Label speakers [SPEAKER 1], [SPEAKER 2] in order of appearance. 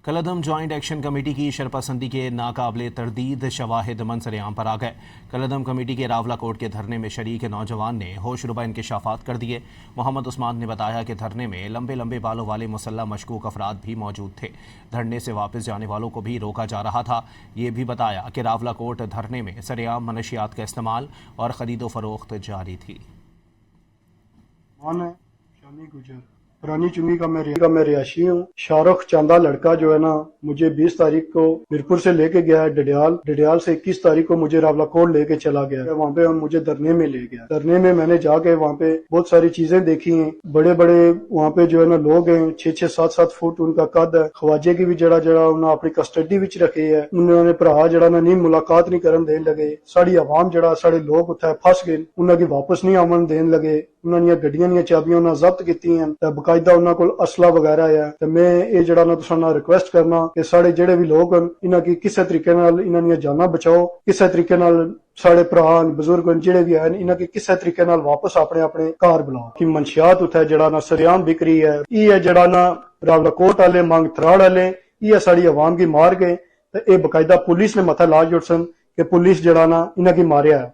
[SPEAKER 1] कलदम joint action committee की शरपसंदी के नाकाबिले तरदीद शवाहिद मंसर-ए-आम पर आ गए। कलदम कमेटी के रावला कोर्ट के धरने में शरीक नौजवान ने होशरुबा इंकशाफात कर दिए। मोहम्मद उस्मान ने बताया कि धरने में लंबे लंबे बालों वाले मुसल्लह मशकूक अफराद भी मौजूद थे। धरने से वापस जाने वालों को भी रोका जा रहा था। ये भी बताया कि रावला कोर्ट धरने में सरेआम मनशियात का इस्तेमाल और खरीदो फरोख्त जारी थी।
[SPEAKER 2] पुरानी चुंगी का मैं रिहायशी हूँ। शाहरुख चांदा लड़का जो है ना, मुझे 20 तारीख को मीरपुर से लेके गया है डडियाल से 21 तारीख को मुझे रावला कोर्ट लेके चला गया है। वहाँ पे मुझे धरने में ले गया। धरने में मैंने जाके वहाँ पे बहुत सारी चीजें देखी हैं। बड़े बड़े वहाँ पे जो है ना लोग हैं, 6-6, 7-7 फुट उनका कद है। ख्वाजे की भी जड़ा उन्होंने अपनी कस्टडी विच रखे है। उन्होंने भरा जड़ा नहीं मुलाकात नहीं करन देन लगे। साड़ी आवाम जड़ा साढ़े लोग उत्थे फस गए, उन्होंने वापस नहीं आवन देन लगे। उन्होंने गड्डियां दी चाबियां उन्होंने जब्त कीतियां ते बकायदा उन्होंने कोल असला वगैरह है। ते मैं ये जड़ा ना तुसां नाल रिक्वेस्ट करना कि साढ़े जेड़े भी लोग हैं इन्हां की किसी तरीके नाल इन्हां दी जानां बचाओ, किसी तरीके नाल साढ़े भरा बजुर्ग जेड़े भी हैं इन्हां की किसी तरीके नाल वापस अपने अपने घर बुलाओ। कि मनशियात उत्थे जड़ा ना सरेआम बिक्री है। ये जड़ा ना रावला कोर्ट वाले मंग थराड़ वाले ये साड़ी आवाम की मार गए ते ये बकायदा पुलिस ने मथा ला जुड़सन कि पुलिस जड़ा ना इन्हां की मारिया है।